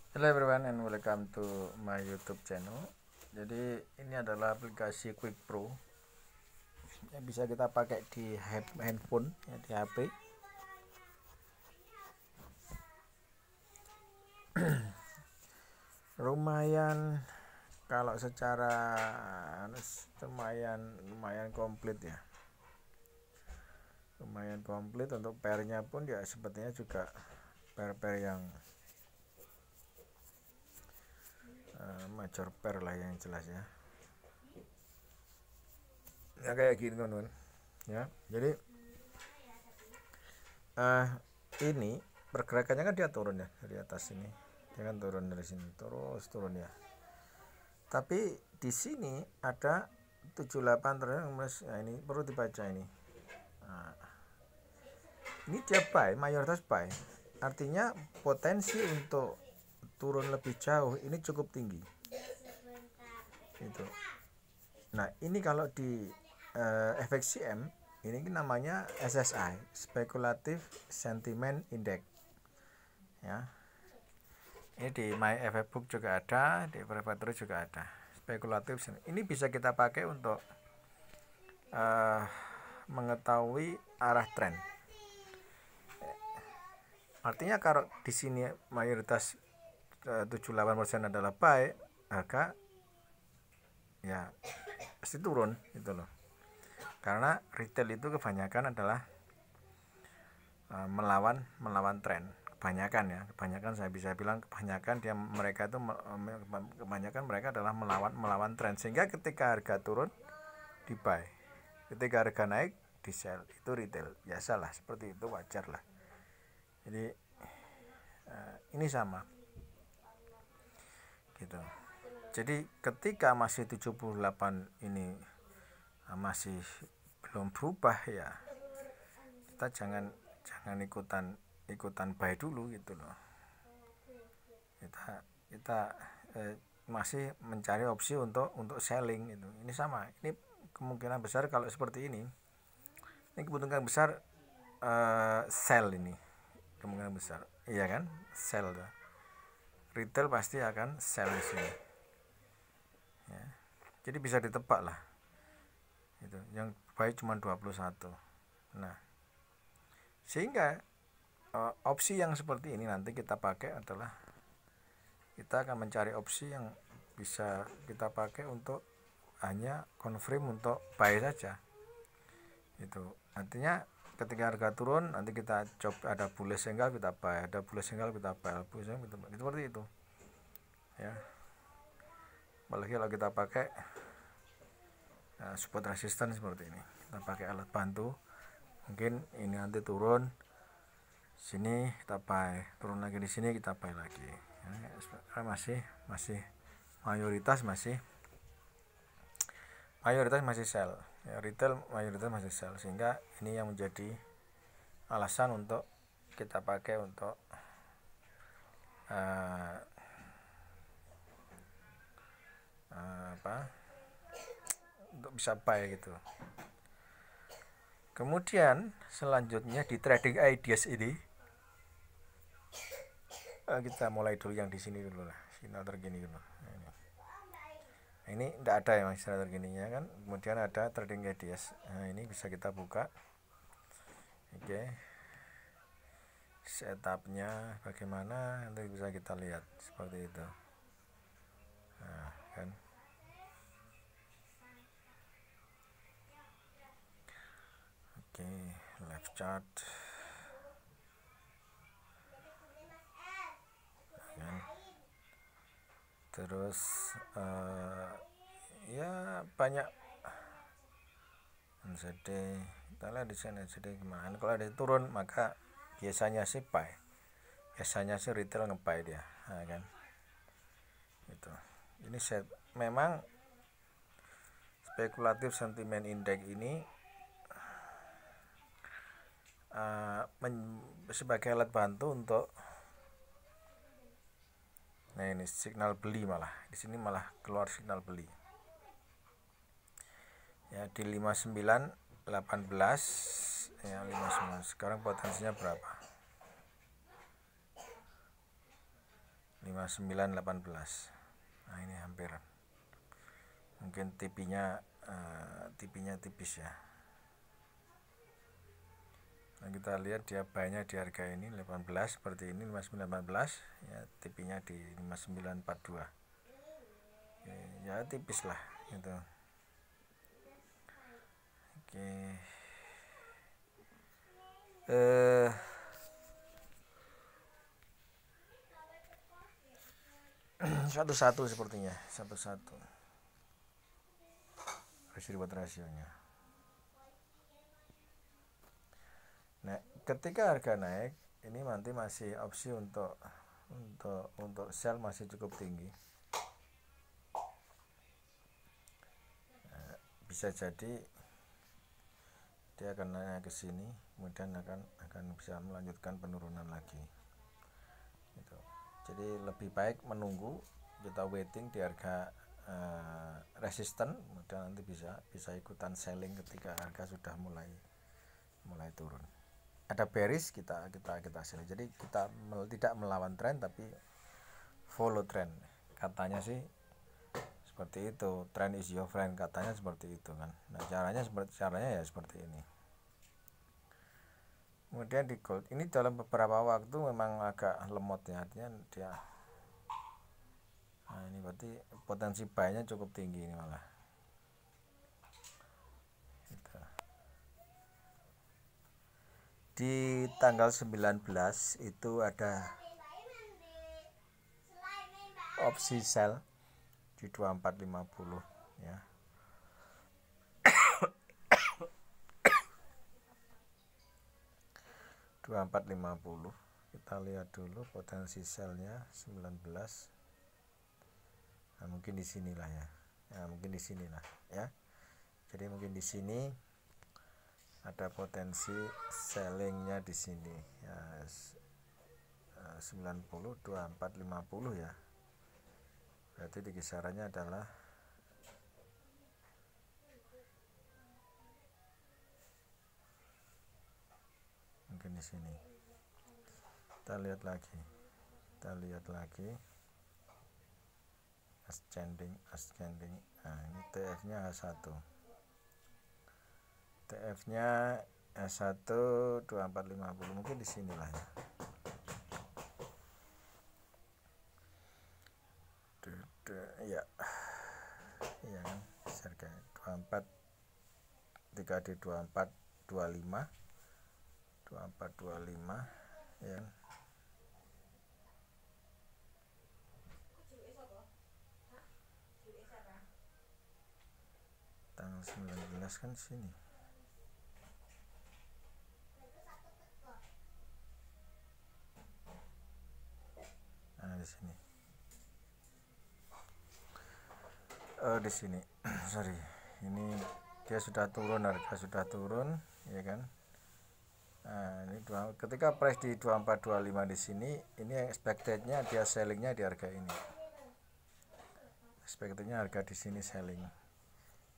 Hello everyone and welcome to my YouTube channel. Jadi ini adalah aplikasi Quick Pro yang bisa kita pakai di handphone, ya, di HP. Lumayan kalau secara lumayan komplit ya. Lumayan komplit untuk pairnya pun ya sepertinya juga pair-pair yang major pair lah yang jelas ya. Ya kayak gini teman-teman. Ya, jadi ini pergerakannya kan dia turun ya dari atas sini, dia kan turun dari sini terus turun ya, tapi di sini ada 78 terus. Nah, ini perlu dibaca ini. Nah, ini dia buy, mayoritas buy, artinya potensi untuk turun lebih jauh ini cukup tinggi gitu. Nah ini kalau di FXCM ini namanya SSI, Speculative Sentiment Index ya. Ini di MyFXBook juga ada, di Private juga ada. Spekulatif ini bisa kita pakai untuk mengetahui arah tren. Artinya kalau di sini mayoritas 78% adalah buy, harga ya pasti turun gitu loh. Karena retail itu kebanyakan adalah melawan tren. Kebanyakan saya bisa bilang kebanyakan mereka adalah melawan tren, sehingga ketika harga turun di buy, ketika harga naik di sell. Itu retail biasalah, seperti itu, wajar lah. Jadi ini sama gitu. Jadi ketika masih 78 ini masih belum berubah ya, kita jangan ikutan buy dulu gitu loh. Kita masih mencari opsi untuk selling itu. Ini sama, ini kemungkinan besar kalau seperti ini kemungkinan besar sell, ini kemungkinan besar, iya kan, sell. Retail pasti akan sell di sini ya. Jadi bisa ditebak lah itu, yang buy cuma 21. Nah sehingga opsi yang seperti ini nanti kita pakai adalah kita akan mencari opsi yang bisa kita pakai untuk hanya confirm untuk buy saja. Itu artinya ketika harga turun nanti kita coba, ada bullish signal kita buy, ada bullish signal kita buy, seperti itu ya. Apalagi kalau kita pakai support resistance seperti ini, kita pakai alat bantu, mungkin ini nanti turun sini kita buy, turun lagi di sini kita buy lagi ya. Masih mayoritas masih sell ya, retail mayoritas masih sell, sehingga ini yang menjadi alasan untuk kita pakai untuk untuk bisa buy gitu. Kemudian selanjutnya di trading ideas ini kita mulai dulu yang di sini dulu lah, sinyal terkini dulu. Ini tidak ada ya sinyal terkininya kan. Kemudian ada trading ideas. Nah ini bisa kita buka. Oke, setupnya bagaimana nanti bisa kita lihat seperti itu. Nah kan, oke, left chart kan. Terus ya banyak NZD, kita lihat di sini NZD gimana. Kalau ada turun maka biasanya sih buy, biasanya sih retail nge-buy dia, nah, kan itu. Ini memang spekulatif sentiment index ini sebagai alat bantu untuk, nah ini signal beli, malah di sini malah keluar signal beli ya di 59.18 ya, 59. Sekarang potensinya berapa? 59.18 5918. Nah ini hampir, mungkin tipinya tipis ya. Nah kita lihat dia buy-nya di harga ini 18 seperti ini, 5918 ya, tipinya di 5942. Oke, ya tipis lah gitu. Oke. Satu-satu sepertinya, satu-satu risk reward rasionya. Nah, ketika harga naik, ini nanti masih opsi untuk sell masih cukup tinggi. Nah, bisa jadi dia akan naik ke sini, kemudian akan bisa melanjutkan penurunan lagi. Gitu. Jadi lebih baik menunggu, kita waiting di harga resisten, kemudian nanti bisa ikutan selling ketika harga sudah mulai turun. Ada bearish kita selling. Jadi kita tidak melawan tren tapi follow trend. Katanya sih seperti itu, trend is your friend, katanya seperti itu kan. Nah caranya ya seperti ini. Kemudian di gold ini dalam beberapa waktu memang agak lemot ya, artinya dia, nah ini berarti potensi buy-nya cukup tinggi ini malah gitu. Di tanggal 19 itu ada opsi sell di 2450 ya. Kita lihat dulu potensi sellnya 19. Nah, mungkin di sinilah ya. Ya, mungkin di sinilah ya. Jadi mungkin di sini ada potensi sellingnya di sini ya, 90 2450 ya. Berarti di kisarannya adalah mungkin di sini. Kita lihat lagi ascending. Nah ini TF nya H1, TF nya S1 2450, mungkin di sinilah ya. Ya iya kan, harga 24 ketika di 2425 ya. Tanggal 19 kan sini. Nah di sini. Di sini. Sorry. Ini dia sudah turun, harga sudah turun, ya kan? Nah, ini ketika price di 2425 di sini, ini expectednya dia sellingnya di harga ini. Expectednya harga di sini selling.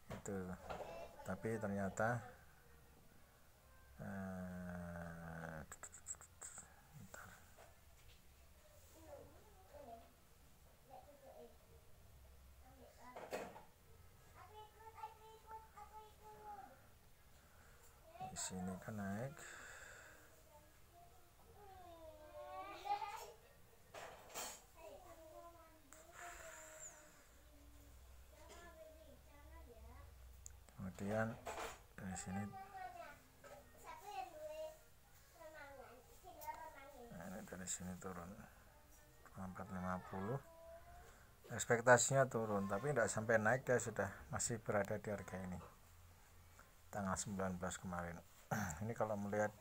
Itu. Tapi ternyata di sini kan naik. Kemudian dari sini, nah ini dari sini turun 2450, ekspektasinya turun tapi tidak sampai naik, dia sudah masih berada di harga ini tanggal 19 kemarin. Ini kalau melihat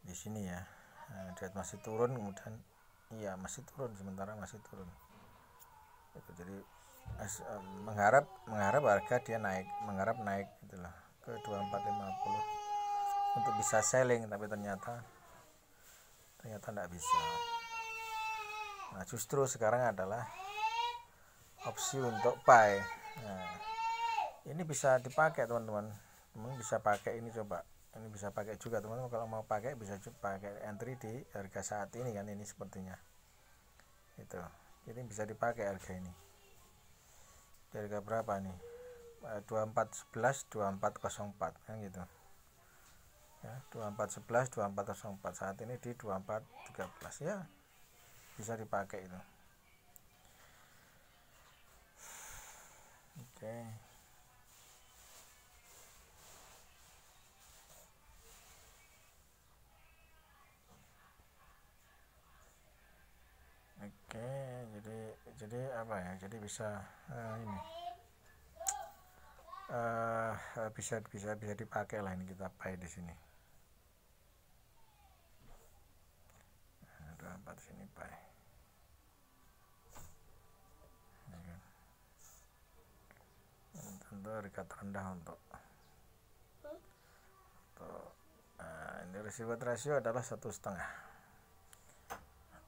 di sini ya, nah, dia masih turun, kemudian iya masih turun, sementara masih turun itu. Jadi mengharap harga dia naik, itulah ke 2450 untuk bisa selling, tapi ternyata tidak bisa. Nah justru sekarang adalah opsi untuk buy. Nah, ini bisa dipakai teman-teman, bisa pakai ini, coba Ini bisa pakai juga teman-teman, kalau mau pakai bisa pakai entry di harga saat ini kan, ini sepertinya itu. Jadi bisa dipakai harga ini di harga berapa nih, 2411 2404 kan gitu ya, 2411 2404 saat ini di 2413 ya, bisa dipakai itu. Oke. Oke, jadi apa ya? Jadi bisa ini bisa dipakai lah, ini kita buy di sini. Nah, 24 di sini buy. Ini kan. Tentu harga terendah untuk ini received ratio adalah 1,5,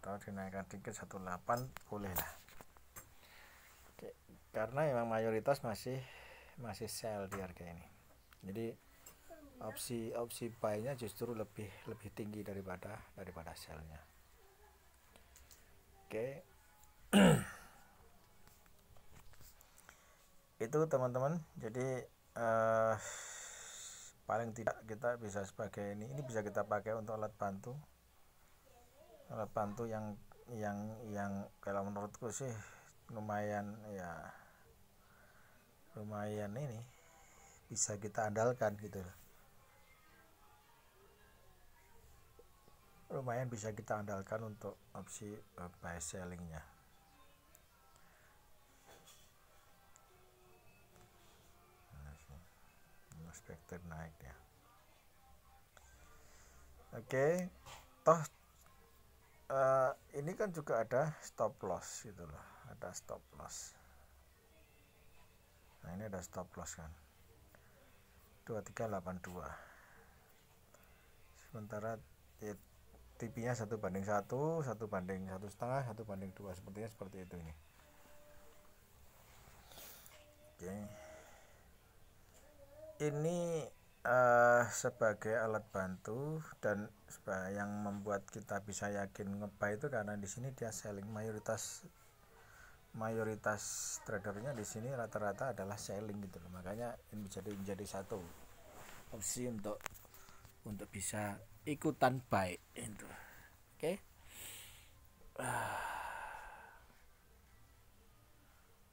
atau dinaikkan dikit 1,8 boleh lah. Oke, karena memang mayoritas masih sell di harga ini, jadi opsi buy-nya justru lebih tinggi daripada sell-nya. Oke. Itu teman-teman, jadi paling tidak kita bisa sebagai ini bisa kita pakai untuk alat bantu yang kalau menurutku sih lumayan ini bisa kita andalkan gitu loh. Lumayan bisa kita andalkan untuk opsi buy sellingnya. Expected naik ya. Oke, toh ini kan juga ada stop loss gitu loh, ada stop loss. Nah ini ada stop loss kan, 2382. Sementara TP-nya 1:1, 1:1,5, 1:2, sepertinya seperti itu ini. Oke. Ini sebagai alat bantu dan yang membuat kita bisa yakin nge-buy itu karena di sini dia selling, mayoritas tradernya di sini rata-rata adalah selling gitu loh. Makanya ini menjadi satu opsi untuk bisa ikutan buy itu. Oke.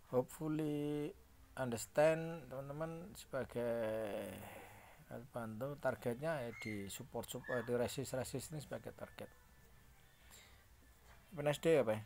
Hopefully understand teman-teman, sebagai bantu targetnya di support di resist ini sebagai target. Have a nice day ya, Pak.